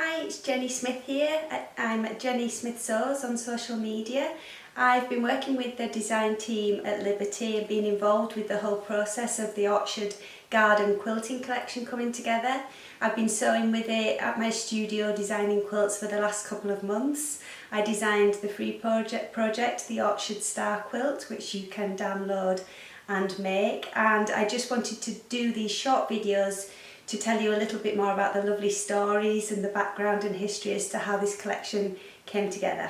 Hi, it's Jenny Smith here. I'm at Jenny Smith Sews on social media. I've been working with the design team at Liberty and been involved with the whole process of the Orchard Garden quilting collection coming together. I've been sewing with it at my studio, designing quilts for the last couple of months. I designed the free project, the Orchard Star quilt, which you can download and make, and I just wanted to do these short videos to tell you a little bit more about the lovely stories and the background and history as to how this collection came together.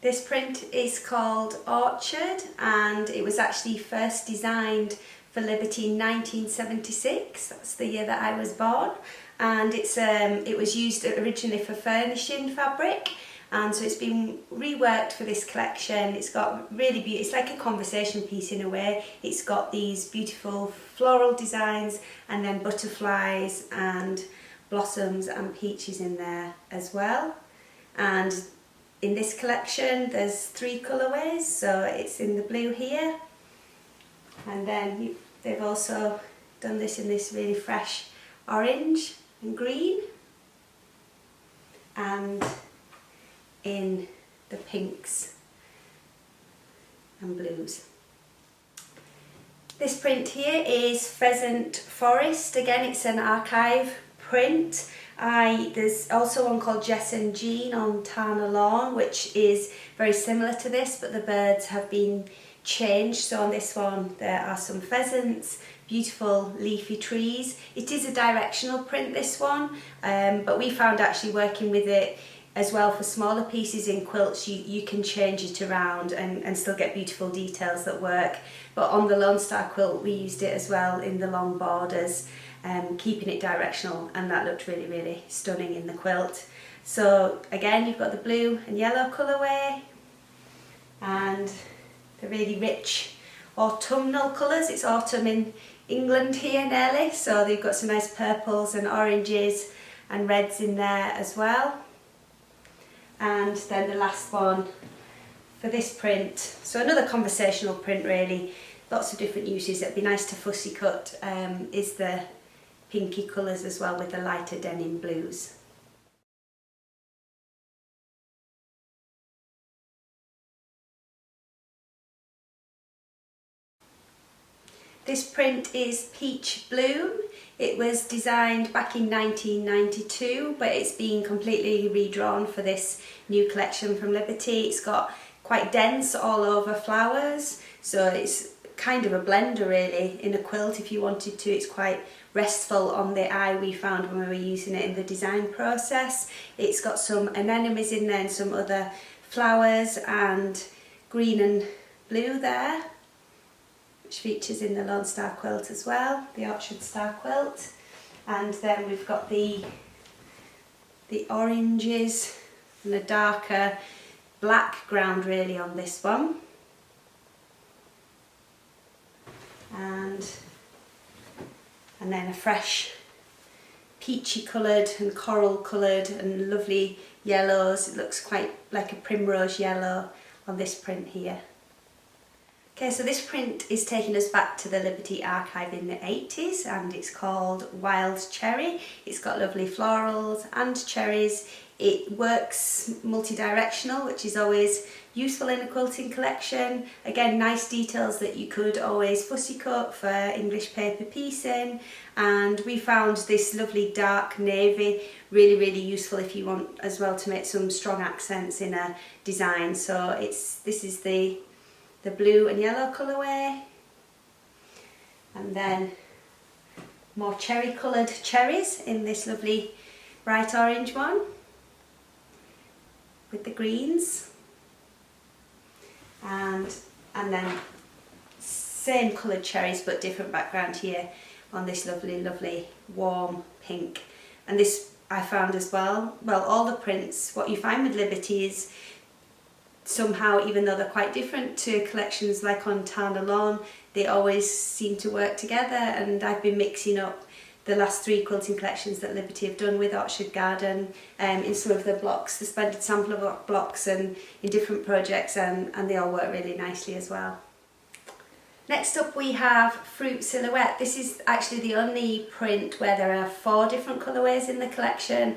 This print is called Orchard, and it was actually first designed for Liberty in 1976. That's the year that I was born, and it was used originally for furnishing fabric, and so it's been reworked for this collection. It's got really beautiful, it's like a conversation piece in a way. It's got these beautiful floral designs and then butterflies and blossoms and peaches in there as well. And in this collection there's 3 colourways, so it's in the blue here, and then they've also done this in this really fresh orange and green, and in the pinks and blues. This print here is Pheasant Forest. Again, it's an archive print. There's also one called Jess and Jean on Tarna Lawn, which is very similar to this, but the birds have been changed. So on this one there are some pheasants, beautiful leafy trees. It is a directional print, this one, but we found actually working with it as well for smaller pieces in quilts, you can change it around and still get beautiful details that work. But on the Lone Star quilt we used it as well in the long borders, keeping it directional, and that looked really, really stunning in the quilt. So again, you've got the blue and yellow colourway and the really rich autumnal colours. It's autumn in England here nearly, so they've got some nice purples and oranges and reds in there as well. And then the last one for this print, so another conversational print really, lots of different uses. It'd be nice to fussy cut, is the pinky colours as well with the lighter denim blues. This print is Peach Bloom. It was designed back in 1992, but it's been completely redrawn for this new collection from Liberty. It's got quite dense all over flowers, so it's kind of a blender really in a quilt if you wanted to. It's quite restful on the eye, we found when we were using it in the design process. It's got some anemones in there and some other flowers, and green and blue there, which features in the Lone Star quilt as well, the Orchard Star quilt. And then we've got the oranges and a darker black ground really on this one. And then a fresh peachy coloured and coral coloured and lovely yellows. It looks quite like a primrose yellow on this print here. Okay, so this print is taking us back to the Liberty archive in the 80s, and it's called Wild Cherry. It's got lovely florals and cherries. It works multi-directional, which is always useful in a quilting collection. Again, nice details that you could always fussy cut for English paper piecing. And we found this lovely dark navy really, really useful if you want as well to make some strong accents in a design. So this is the blue and yellow colourway, and then more cherry coloured cherries in this lovely bright orange one with the greens, and then same coloured cherries but different background here on this lovely warm pink. And this I found as well, all the prints, what you find with Liberty is somehow, even though they're quite different to collections like on Tarna Lawn, they always seem to work together. And I've been mixing up the last 3 quilting collections that Liberty have done with Orchard Garden in some of the blocks, the Splendid Sampler blocks, and in different projects, and they all work really nicely as well. Next up we have Fruit Silhouette. This is actually the only print where there are 4 different colourways in the collection.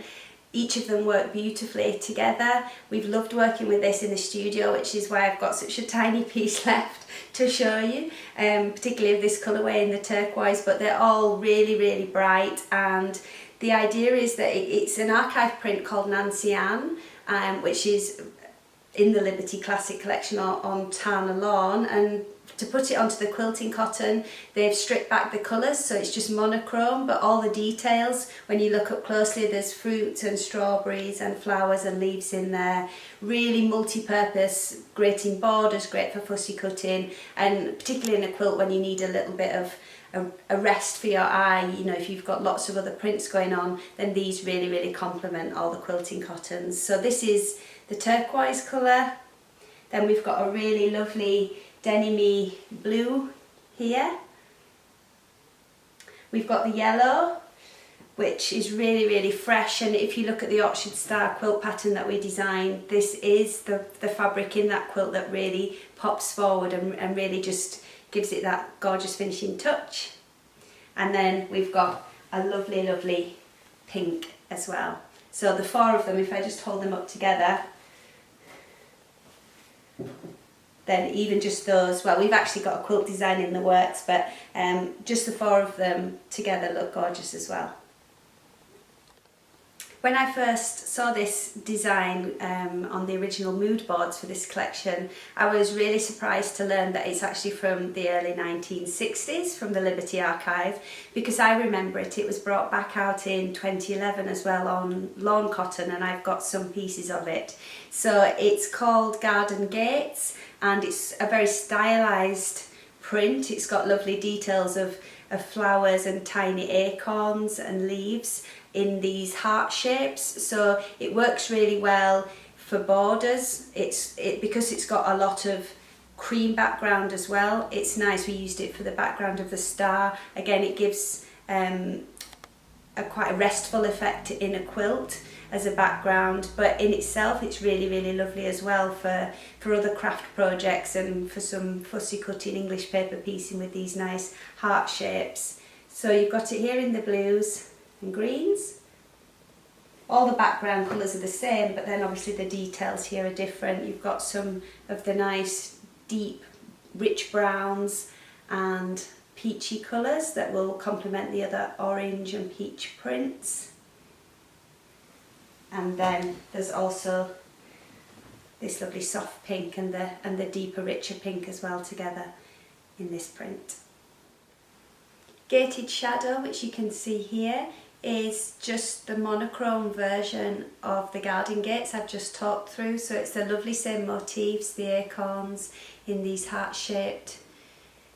Each of them work beautifully together. We've loved working with this in the studio, which is why I've got such a tiny piece left to show you, particularly of this colourway in the turquoise, but they're all really, really bright. And the idea is that it's an archive print called Nancy Ann, which is in the Liberty Classic collection on Tana Lawn, and to put it onto the quilting cotton they've stripped back the colours, so it's just monochrome, but all the details, when you look up closely, there's fruits and strawberries and flowers and leaves in there. Really multi-purpose, great in borders, great for fussy cutting, and particularly in a quilt when you need a little bit of a rest for your eye. You know, if you've got lots of other prints going on, then these really complement all the quilting cottons. So this is the turquoise colour. Then we've got a really lovely denim-y blue here. We've got the yellow, which is really fresh, and if you look at the Orchard Star quilt pattern that we designed, this is the fabric in that quilt that really pops forward and really just gives it that gorgeous finishing touch. And then we've got a lovely pink as well. So the 4 of them, if I just hold them up together, then even just those, well, we've actually got a quilt design in the works, but just the 4 of them together look gorgeous as well. When I first saw this design on the original mood boards for this collection, I was really surprised to learn that it's actually from the early 1960s, from the Liberty Archive, because I remember it was brought back out in 2011 as well on lawn cotton, and I've got some pieces of it. So it's called Garden Gates, and it's a very stylised print. It's got lovely details of flowers and tiny acorns and leaves in these heart shapes, so it works really well for borders. Because it's got a lot of cream background as well, it's nice. We used it for the background of the star. Again, it gives quite a restful effect in a quilt as a background, but in itself it's really lovely as well for other craft projects and for some fussy cutting English paper piecing with these nice heart shapes. So you've got it here in the blues and greens. All the background colours are the same, but then obviously the details here are different. You've got some of the nice deep rich browns and peachy colours that will complement the other orange and peach prints. And then there's also this lovely soft pink and the deeper richer pink as well together in this print. Gated Shadow, which you can see here, is just the monochrome version of the garden gates I've just talked through. So it's the lovely same motifs, the acorns in these heart-shaped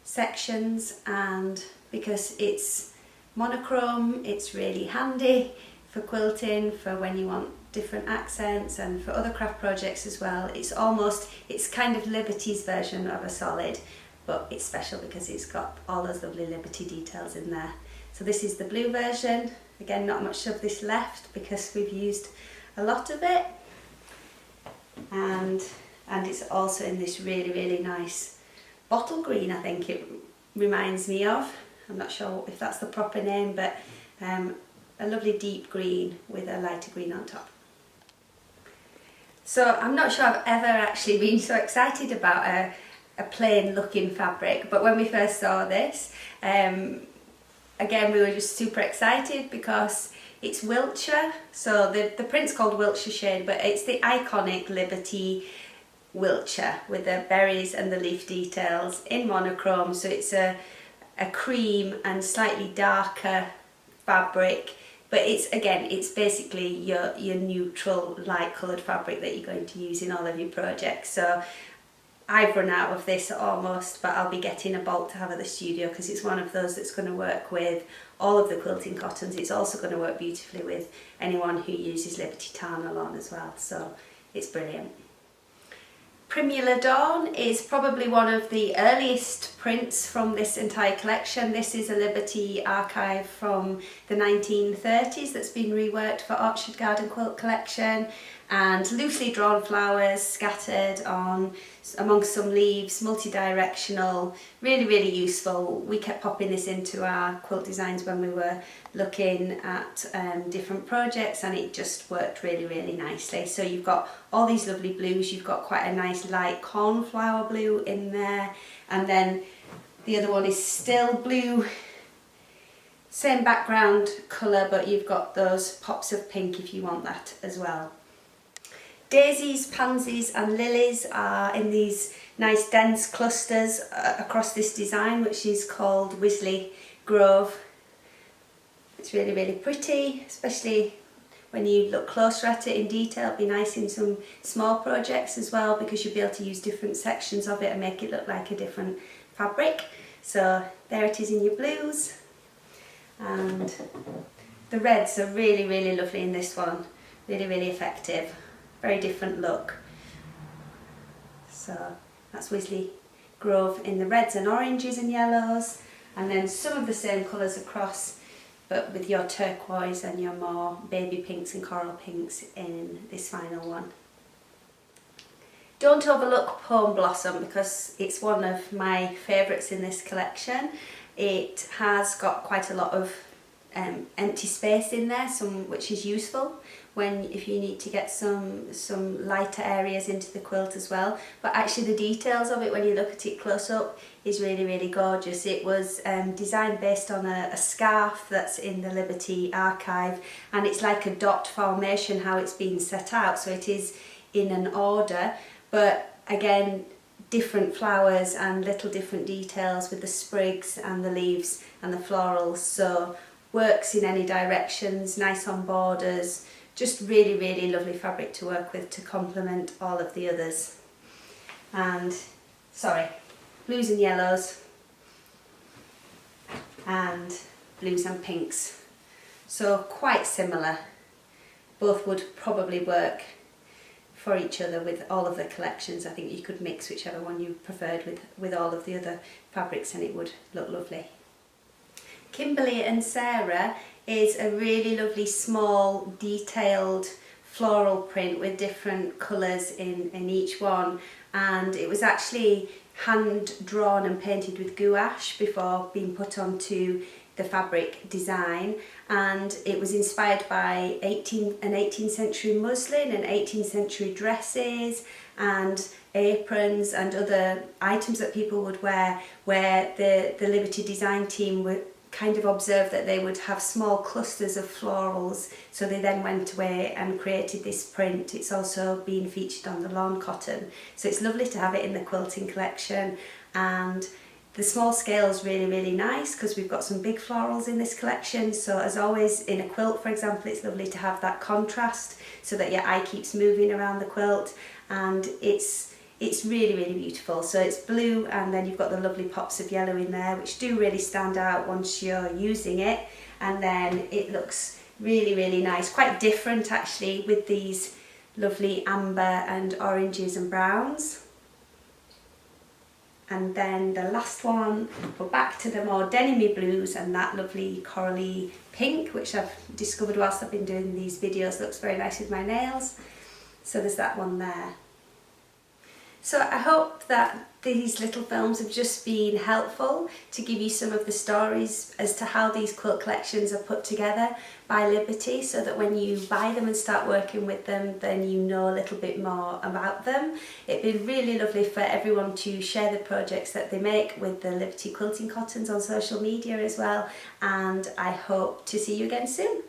sections, and because it's monochrome, it's really handy for quilting, for when you want different accents, and for other craft projects as well. It's kind of Liberty's version of a solid, but it's special because it's got all those lovely Liberty details in there. So this is the blue version. Again, not much of this left because we've used a lot of it. And it's also in this really nice bottle green, I think it reminds me of. I'm not sure if that's the proper name, but a lovely deep green with a lighter green on top. So I'm not sure I've ever actually been so excited about a plain looking fabric, but when we first saw this, again we were just super excited because it's Wiltshire. So the print's called Wiltshire Shade, but it's the iconic Liberty Wiltshire with the berries and the leaf details in monochrome. So it's a cream and slightly darker fabric, but it's basically your neutral light coloured fabric that you're going to use in all of your projects. So I've run out of this almost, but I'll be getting a bolt to have at the studio because it's one of those that's going to work with all of the quilting cottons. It's also going to work beautifully with anyone who uses Liberty Tana Lawn as well, so it's brilliant. Primula Dawn is probably one of the earliest prints from this entire collection. This is a Liberty archive from the 1930s that's been reworked for Orchard Garden Quilt Collection, and loosely drawn flowers scattered on amongst some leaves, multi-directional, really useful. We kept popping this into our quilt designs when we were looking at different projects, and it just worked really nicely. So you've got all these lovely blues, you've got quite a nice light cornflower blue in there, and then the other one is still blue, same background colour, but you've got those pops of pink if you want that as well. Daisies, pansies and lilies are in these nice dense clusters across this design, which is called Wisley Grove. It's really pretty, especially when you look closer at it in detail. It'll be nice in some small projects as well, because you'll be able to use different sections of it and make it look like a different fabric. So there it is in your blues, and the reds are really lovely in this one, really effective. Very different look. So that's Wisley Grove in the reds and oranges and yellows, and then some of the same colours across, but with your turquoise and your more baby pinks and coral pinks in this final one. Don't overlook Pome Blossom, because it's one of my favourites in this collection. It has got quite a lot of empty space in there, which is useful if you need to get some lighter areas into the quilt as well. But actually the details of it, when you look at it close up, is really gorgeous. It was designed based on a scarf that's in the Liberty archive, and it's like a dot formation how it's been set out, so it is in an order, but again different flowers and little different details with the sprigs and the leaves and the florals, so works in any directions, nice on borders, just really lovely fabric to work with to complement all of the others. And blues and yellows and blues and pinks, so quite similar. Both would probably work for each other with all of the collections. I think you could mix whichever one you preferred with all of the other fabrics and it would look lovely. Kimberley and Sarah is a really lovely small detailed floral print with different colours in each one, and it was actually hand drawn and painted with gouache before being put onto the fabric design, and it was inspired by 18th century muslin and 18th century dresses and aprons and other items that people would wear, where the Liberty design team were kind of observed that they would have small clusters of florals, so they then went away and created this print. It's also been featured on the lawn cotton, so it's lovely to have it in the quilting collection. And the small scale is really nice because we've got some big florals in this collection, so as always in a quilt, for example, it's lovely to have that contrast so that your eye keeps moving around the quilt, and it's really beautiful. So it's blue, and then you've got the lovely pops of yellow in there, which do really stand out once you're using it, and then it looks really nice, quite different actually, with these lovely amber and oranges and browns. And then the last one, we're back to the more denim-y blues and that lovely corally pink, which I've discovered whilst I've been doing these videos looks very nice with my nails. So there's that one there. So I hope that these little films have just been helpful to give you some of the stories as to how these quilt collections are put together by Liberty, so that when you buy them and start working with them, then you know a little bit more about them. It'd be really lovely for everyone to share the projects that they make with the Liberty quilting cottons on social media as well, and I hope to see you again soon.